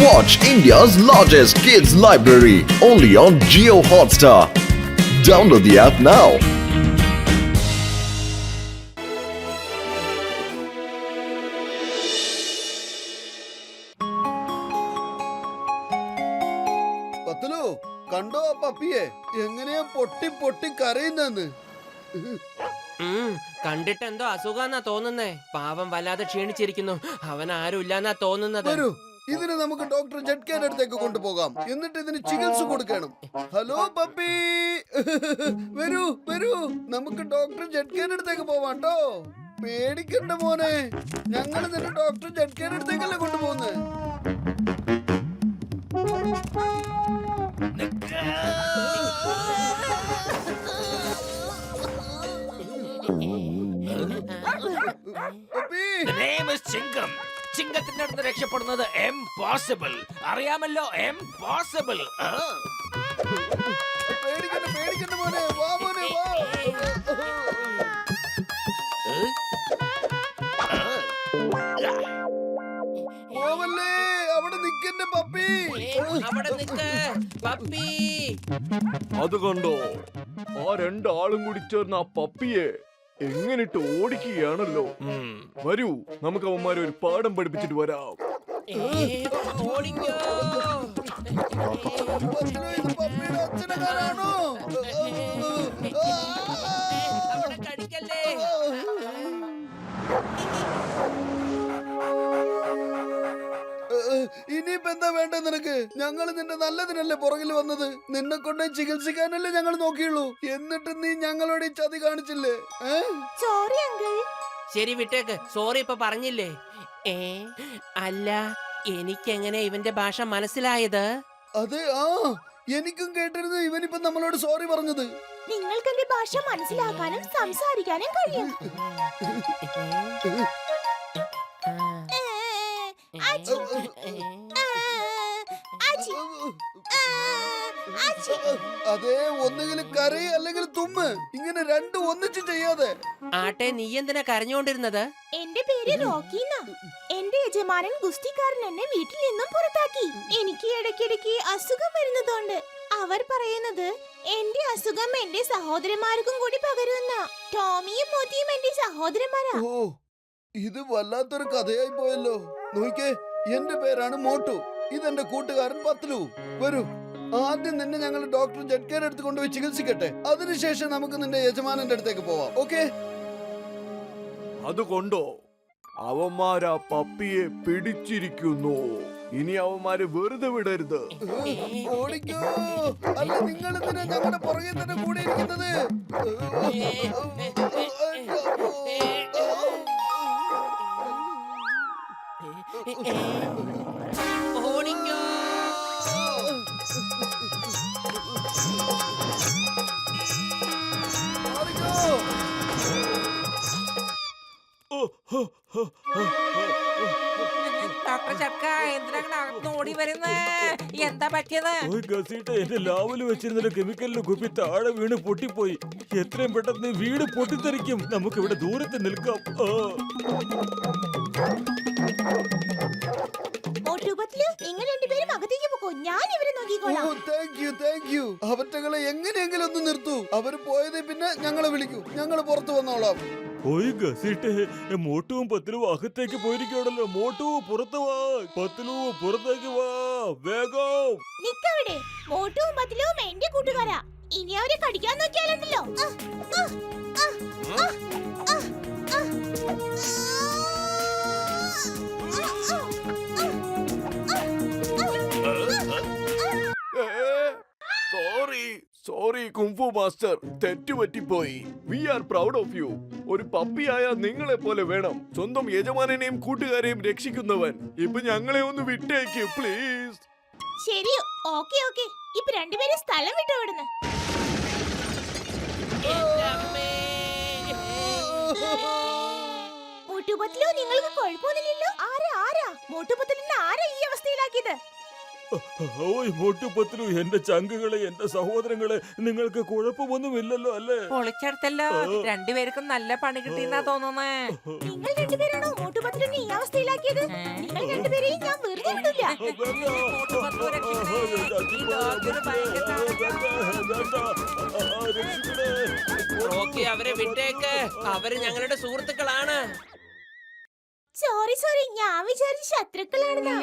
Watch India's largest kids library only on Jio Hotstar. Download the app now. പത്തലു കണ്ടോ ആ പപ്പിയെ എങ്ങനെയാ പൊട്ടി പൊട്ടി കരയുന്നെന്ന്. കണ്ടിട്ട് എന്തോ അസുഖാന്നാ തോന്നുന്നേ. പാവം വല്ലാതെ ക്ഷീണിച്ചിരിക്കുന്നു. അവൻ ആരും ഇല്ലാന്നാ തോന്നുന്നത്. വരൂ, ഇതിന് നമുക്ക് ഡോക്ടർ ജഡ്കേന്റെ അടുത്തേക്ക് കൊണ്ടുപോകാം. എന്നിട്ട് ഇതിന് ചികിത്സ കൊടുക്കണം. ഹലോ പപ്പി, വരൂ വരൂ, നമുക്ക് ഡോക്ടർ ജഡ്കേന്റെ അടുത്തേക്ക് പോവാട്ടോ. പേടിക്കണ്ട മോനെ, ഞങ്ങൾ നിന്നെ ഡോക്ടർ ജഡ്കേന്റെ അടുത്തേക്കല്ലേ കൊണ്ടുപോകുന്നത്. ചിങ്കത്തിന്റെ അടുത്ത് രക്ഷപ്പെടുന്നത് എംപോസിബിൾ. അറിയാമല്ലോ, എംപോസിബിൾ. പേടിക്കണ്ട പേടിക്കണ്ട മോനെ, വാ മോനെ വാ. പോവല്ലേ, അവിടെ നിക്കന്റെ പപ്പി. അവിടെ നിക്ക് പപ്പി. അത് കണ്ടോ, ആ രണ്ടാളും കൂടി ചേർന്ന് ആ പപ്പിയെ എങ്ങനിട്ട് ഓടിക്കുകയാണല്ലോ. വരൂ, നമുക്ക് അവന്മാരെ ഒരു പാഠം പഠിപ്പിച്ചിട്ട് വരാം. ഇത് പപ്പിയുടെ അച്ഛനെങ്ങാനാണോ? അവിടെ കടിക്കല്ലേ. ഇനിയിപ്പോ എന്താ വേണ്ടത് നിനക്ക്? ഞങ്ങൾ നിന്റെ നല്ലതിനല്ലേ പുറകിൽ വന്നത്. നിന്നെ കൊണ്ട് ചികിത്സിക്കാനല്ലേ ഞങ്ങൾ നോക്കിയുള്ളൂ. എന്നിട്ട് നീ ഞങ്ങളോട് ഈ ചതി കാണിച്ചില്ലേ? Sorry uncle. ശരി വിട്ടേക്ക്. സോറി ഇപ്പൊ പറഞ്ഞില്ലേ. അല്ല, എനിക്കെങ്ങനെ ഇവന്റെ ഭാഷ മനസ്സിലായത്? അതെ, എനിക്കും കേട്ടിരുന്നു ഇവനിപ്പോ നമ്മളോട് സോറി പറഞ്ഞത്. നിങ്ങൾക്ക് എന്റെ ഭാഷ മനസ്സിലാക്കാനും സംസാരിക്കാനും കഴിയും. അതെ, ഒന്നുകിൽ കരയ് അല്ലെങ്കിൽ തുമ്മ്. ഇങ്ങനെ രണ്ടും ഒന്നിച്ച് ചെയ്യാതെ. ആട്ടെ, നീ എന്തിനാ കരഞ്ഞോണ്ടിരുന്നത്? എന്റെ പേര് റോക്കി എന്നാ. എന്റെ യജമാനൻ ഗുസ്തിക്കാരൻ എന്നെ വീട്ടിൽ നിന്നും പുറത്താക്കി. എനിക്ക് ഇടയ്ക്കിടയ്ക്ക് അസുഖം വരുന്നതുകൊണ്ട് അവർ പറയുന്നത് എന്റെ അസുഖം എന്റെ സഹോദരന്മാർക്കും കൂടി പകരുന്ന. ടോമിയും മോത്തിയും എന്റെ സഹോദരന്മാരാ. ഓ, ഇത് വല്ലാത്തൊരു കഥയായി പോയല്ലോ. നോക്കിക്കേ, എന്റെ പേരാണ് മോട്ടു. ഇതെന്റെ കൂട്ടുകാരൻ പത്ലു. വരൂ, ആദ്യം നിന്നെ ഞങ്ങൾ ഡോക്ടർ ജഡ്കേന്റെ അടുത്ത് കൊണ്ടുപോയി ചികിത്സിക്കട്ടെ. അതിനുശേഷം നമുക്ക് നിന്റെ യജമാനന്റെ അടുത്തേക്ക് പോവാം. ഓക്കെ? അതുകൊണ്ടോ, അവന്മാരാ പപ്പിയെ പിടിച്ചിരിക്കുന്നു. ഇനി അവന്മാര് വെറുതെ വിടരുത്. ഓടിക്കോ, അല്ല നിങ്ങൾ എന്തിനാ ഞങ്ങളുടെ പുറകെ തന്നെ കൂടെ ഇരിക്കുന്നത്? ഓടിക്കോ. ഡോക്ടർ ചക്ക, എന്തിനാണ് അകത്ത് ഓടി വരുന്നേ? എന്താ പറ്റിയത്? എന്റെ ലാവല് വെച്ചിരുന്ന കെമിക്കലിന് കുപ്പി താഴെ വീണ് പൊട്ടിപ്പോയി. എത്രയും പെട്ടെന്ന് വീട് പൊട്ടിത്തെറിക്കും. നമുക്ക് ഇവിടെ ദൂരത്ത് നിൽക്കാം. നിങ്ങൾ രണ്ടുപേരും അകത്തേക്ക് പോകൂ, ഞാൻ ഇവരെ നോക്കിക്കോളാം. Thank you. അവറ്റകളെ എങ്ങനെയെങ്കിലും ഒന്ന് നിർത്തൂ. അവര് പോയതേ പിന്നെ ഞങ്ങളെ വിളിക്കൂ. ഞങ്ങൾ പുറത്തു വന്നോളാം. ഓയ് ഗസീട്ടെ, മോട്ടുവും പത്തിലും അകത്തേക്ക് പോയിരിക്കണല്ലോ. മോട്ടു പുറത്ത് വാ, പത്തിലു പുറത്തേക്ക് വാ, വേഗം. നിക്കവിടെ. മോട്ടുവും പത്തിലും എന്റെ കൂട്ടുകാരാ. ഇനി അവരെ കടിക്കാൻ നോക്കിയാലുണ്ടല്ലോ. സോറി കുംഫു മാസ്റ്റർ, തെറ്റുപറ്റിപ്പോയി. We are proud of you. ഒരു പപ്പിയായ നിങ്ങളെ പോലെ വേണം സ്വന്തം യജമാനെയും കൂട്ടുകാരെയും രക്ഷിക്കുന്നവൻ. ഇപ്പൊ ഞങ്ങളെ ഒന്ന് വിട്ടേക്ക് പ്ലീസ്. ശരി, ഓക്കെ. ഇപ്പൊ രണ്ടുപേരും സ്ഥലം വിട്ടു വിടുന്നു. മോട്ടുപത്തിലോ, നിങ്ങൾക്ക് കുഴപ്പമൊന്നുമില്ലല്ലോ? ആരാ മോട്ടുപത്തിലിനെ ആരാ ഈ അവസ്ഥയിലാക്കിയത്? ഓയ് മോട്ടു പത്ലു, എന്റെ ചങ്കുകളെ, എന്റെ സഹോദരങ്ങളെ, നിങ്ങൾക്ക് കുഴപ്പമൊന്നുമില്ലല്ലോ അല്ലേ? പൊളിച്ചെടുത്തല്ലോ. രണ്ടുപേർക്കും നല്ല പണി കിട്ടിയെന്നാ തോന്നുന്നേ. നിങ്ങൾ രണ്ടുപേരാണോ മോട്ടുപത്ലിനെ ഈ അവസ്ഥയിലാക്കിയത്? നിങ്ങൾ രണ്ടുപേരെയും ഞാൻ വെറുതെ വിടില്ല. റോക്കി, അവരെ വിട്ടേക്ക്. അവര് ഞങ്ങളുടെ സുഹൃത്തുക്കളാണ്. സോറി ഞാൻ വിചാരിച്ച ശത്രുക്കളാണെന്നാ.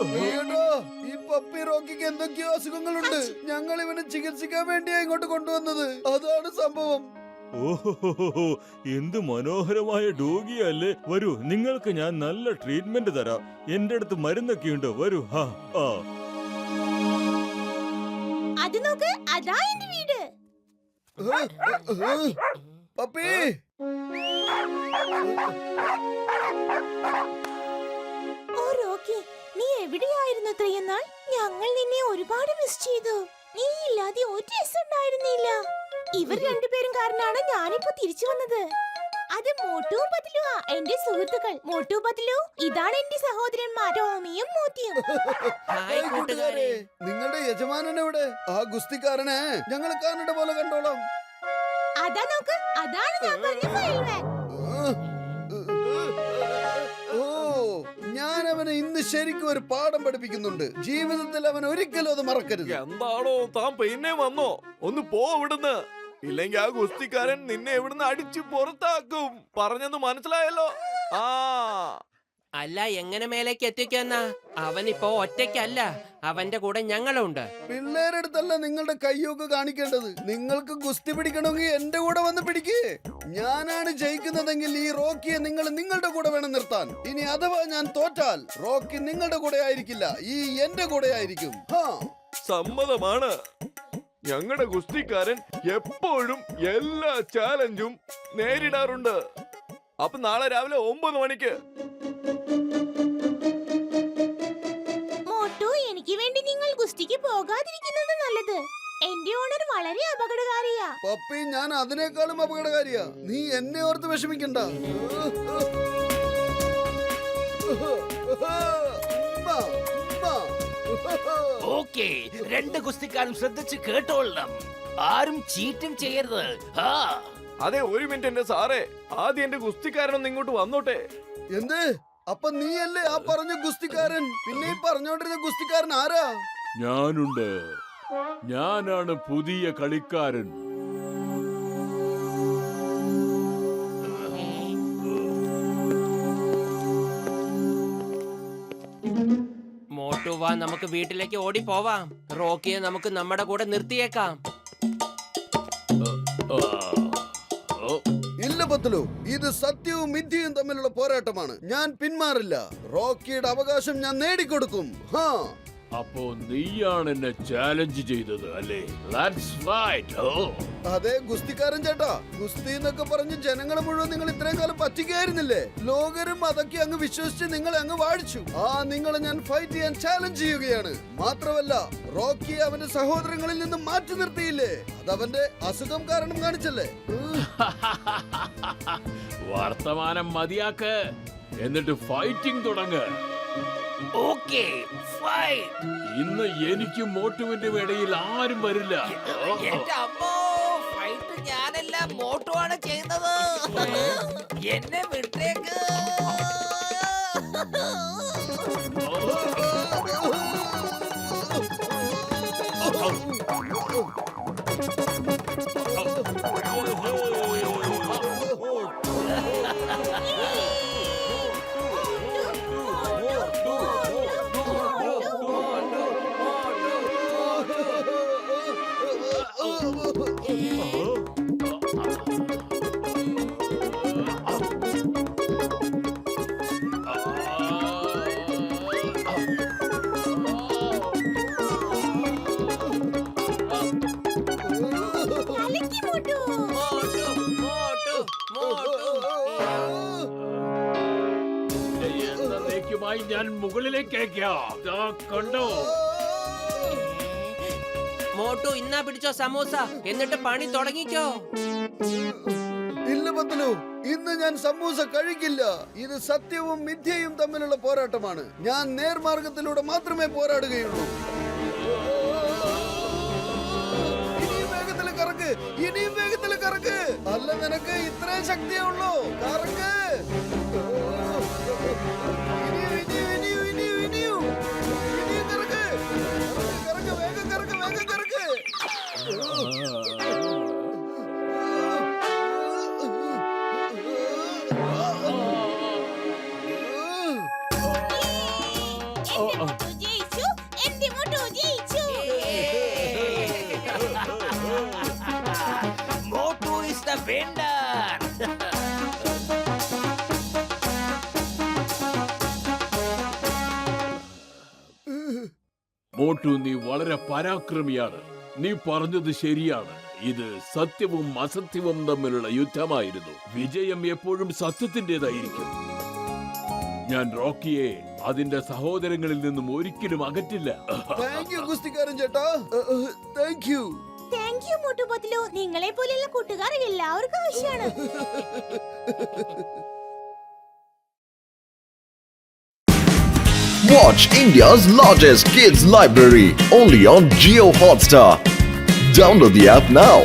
അയ്യടാ, ഈ പപ്പി റോക്കിക്ക് എന്തൊക്കെയോ അസുഖങ്ങളുണ്ട്. ഞങ്ങൾ ഇവനെ ചികിത്സിക്കാൻ വേണ്ടിയാ ഇങ്ങോട്ട് കൊണ്ടുവന്നത്. അതാണ് സംഭവം. ഓഹോ, എന്ത് മനോഹരമായ ഡോഗിയല്ലേ. വരൂ, നിങ്ങൾക്ക് ഞാൻ നല്ല ട്രീറ്റ്മെന്റ് തരാം. എന്റെ അടുത്ത് മരുന്നൊക്കെ ഉണ്ട്. വരൂ. അത് നോക്ക്, അതാ എന്റെ വീട്. പപ്പി, ഓ റോക്കി, നീ എവിടെയായിരുന്നു ഇത്രയും നാൾ? ഞങ്ങൾ നിന്നെ ഒരുപാട് മിസ് ചെയ്തു. നീ ഇല്ലാതെ ഒരു രസം ഉണ്ടായിരുന്നില്ല. ഇവർ രണ്ടുപേരും കാരണമാണ് ഞാനിപ്പോ തിരിച്ചു വന്നത്. അത് മോട്ടുവും പത്ലുവാ, എന്റെ സുഹൃത്തുക്കൾ. മോട്ടു പത്ലു, ഇതാണ് എന്റെ സഹോദരന്മാർ ടോമിയും മോത്തിയും. ഹായ് കൂട്ടുകാരെ. നിങ്ങളുടെ യജമാനൻ എവിടെ? ആ ഗുസ്തിക്കാരനെ ഞങ്ങൾ കാണേണ്ട പോലെ കണ്ടോളാം. അതാ നോക്ക്, അതാണ് ഞാൻ പറഞ്ഞ ഫയൽമാൻ. ഓ, ഞാൻ അവനെ ഇന്ന് ശരിക്കും ഒരു പാഠം പഠിപ്പിക്കുന്നുണ്ട്. ജീവിതത്തിൽ അവൻ ഒരിക്കലും അത് മറക്കരുത്. എന്താണോ താൻ പിന്നെ വന്നോ? ഒന്ന് പോ ഇവിടുന്ന്. ഇല്ലെങ്കിൽ ആ ഗുസ്തിക്കാരൻ നിന്നെ ഇവിടുന്ന് അടിച്ചു പുറത്താക്കും. പറഞ്ഞെന്ന് മനസ്സിലായല്ലോ. അല്ല, എങ്ങനെ മേലേക്ക് എത്തിക്കുമെന്നാ? അവനിപ്പോ ഒറ്റയ്ക്കല്ല, അവന്റെ കൂടെ ഞങ്ങളുണ്ട്. പിള്ളേരെടുത്തല്ല നിങ്ങളുടെ കയ്യൊക്കെ കാണിക്കേണ്ടത്. നിങ്ങൾക്ക് ഗുസ്തി പിടിക്കണമെങ്കിൽ എന്റെ കൂടെ വന്ന് പിടിക്കേ. ഞാനാണ് ജയിക്കുന്നതെങ്കിൽ ഈ റോക്കിയെ നിങ്ങൾ നിങ്ങളുടെ കൂടെ വേണം നിർത്താൻ. ഇനി അഥവാ ഞാൻ തോറ്റാൽ റോക്കി നിങ്ങളുടെ കൂടെ ആയിരിക്കില്ല, ഈ എന്റെ കൂടെ ആയിരിക്കും. സമ്മതമാണ്. ഞങ്ങളുടെ ഗുസ്തിക്കാരൻ എപ്പോഴും എല്ലാ ചാലഞ്ചും നേരിടാറുണ്ട്. അപ്പൊ നാളെ രാവിലെ 9 മണിക്ക്. മോട്ടു, എനിക്ക് വേണ്ടി നിങ്ങൾ ഗുസ്തിക്ക് പോകാതിരിക്കുന്നത് നല്ലത്. എന്റെ ഓണർ വളരെ അപകടകാരിയാ. പപ്പി, ഞാൻ അതിനേക്കാളും അപകടകാരിയാ. നീ എന്നെ ഓർത്ത് വിഷമിക്കണ്ട. ഓക്കേ, രണ്ട് ഗുസ്തിക്കാരും ശ്രദ്ധിച്ച് കേട്ടോളണം. ആരും ചീറ്റിംഗ് ചെയ്യരുത്. അതെ, ഒരു മിനിറ്റ് എന്റെ സാറേ. ആദ്യം എന്റെ ഗുസ്തിക്കാരനൊന്ന് ഇങ്ങോട്ട് വന്നോട്ടെ. എന്ത്? അപ്പൊ നീയല്ലേ ആ പറഞ്ഞ ഗുസ്തിക്കാരൻ? പിന്നെ ഈ പറഞ്ഞോണ്ടിരുന്ന ഗുസ്തിക്കാരൻ ആരാ? ഞാനുണ്ട്. ഞാനാണ് പുതിയ കളിക്കാരൻ. മോട്ടു വാ, നമുക്ക് വീട്ടിലേക്ക് ഓടി പോവാം. റോക്കിയെ നമുക്ക് നമ്മുടെ കൂടെ നിർത്തിയേക്കാം. ഇല്ല പത്ലു, ഇത് സത്യവും മിഥ്യയും തമ്മിലുള്ള പോരാട്ടമാണ്. ഞാൻ പിന്മാറില്ല. റോക്കിയുടെ അവകാശം ഞാൻ നേടിക്കൊടുക്കും. അപ്പോ നീയാണ് എന്നെ ചാലഞ്ച് ചെയ്തത് അല്ലേ? അതെ ഗുസ്തിക്കാരൻ ചേട്ടാ, ഗുസ്തി എന്നൊക്കെ പറഞ്ഞ് ജനങ്ങളെ മുഴുവൻ നിങ്ങൾ ഇത്രയും കാലം പറ്റിക്കായിരുന്നില്ലേ? ലോകരും അതൊക്കെ അങ്ങ് വിശ്വസിച്ച് നിങ്ങളെ അങ്ങ് വാഴിച്ചു. നിങ്ങളെ ഞാൻ ഫൈറ്റ് ചെയ്യാൻ ചാലഞ്ച് ചെയ്യുകയാണ്. മാത്രമല്ല, റോക്കിയെ അവന്റെ സഹോദരങ്ങളിൽ നിന്നും മാറ്റി നിർത്തിയില്ലേ? അതവന്റെ അസുഖം കാരണം കാണിച്ചല്ലേ? വർത്തമാനം മതിയാക്ക്, എന്നിട്ട് ഫൈറ്റിംഗ് തുടങ്ങ്. Okay, fight. ഇന്ന് എനിക്കും മോട്ടുവിന്റെ ഇടയിൽ ആരും വരില്ല. എന്റെ അമ്മോ, ഫൈറ്റ് ഞാനല്ല, മോട്ടു ആണ് ചെയ്യുന്നത്. എന്നെ വിട്ടേക്ക്. കലക്കി മോട്ടു. എന്നേക്കുമായി ഞാൻ മുകളിലേക്ക് അയക്കാം. ദാ കണ്ടോ? മോട്ടു, ഇന്നാ പിടിച്ചോ സമൂസ, എന്നിട്ട് പണി തുടങ്ങിക്കോ. ഇല്ല പത്ലു, ബദ്ലു, ഇന്ന് ഞാൻ സമൂസ കഴിക്കില്ല. ഇത് സത്യവും മിഥ്യയും തമ്മിലുള്ള പോരാട്ടമാണ്. ഞാൻ നേർമാർഗത്തിലൂടെ മാത്രമേ പോരാടുകയുള്ളൂ. ഇനിയും വേഗത്തിൽ കറക്ക്, ഇനിയും വേഗത്തിൽ കറക്ക്. അല്ല, നിനക്ക് ഇത്രയും ശക്തിയേ ഉള്ളൂ. കറക്ക്. ഇനിയും ഇനിയും ഇനിയും ഇനിയും ഇനിയും ഇനിയും കറക്ക്. കറക്ക്, വേഗം കറക്ക്, വേഗം കറക്ക്. എന്റെ മോട്ടു ജയിച്ചു. Motu is the winner. Motu, നീ വളരെ പരാക്രമിയാണ്. നീ പറഞ്ഞത് ശരിയാണ്. ഇത് സത്യവും അസത്യവും തമ്മിലുള്ള യുദ്ധമായിരുന്നു. വിജയം എപ്പോഴും സത്യത്തിൻ്റെതായിരിക്കും. ഞാൻ റോക്കിയെ അതിന്റെ സഹോദരങ്ങളിൽ നിന്നും ഒരിക്കലും അകറ്റില്ല. താങ്ക് യു ഗുസ്തിക്കാരൻ ചേട്ടാ. Thank you. Thank you Motu Patlu. നിങ്ങളെ പോലെയുള്ള കൂട്ടുകാർ എല്ലാവർക്കും ആവശ്യമാണ്. Watch India's largest kids library only on Geo Hotstar. Download the app now.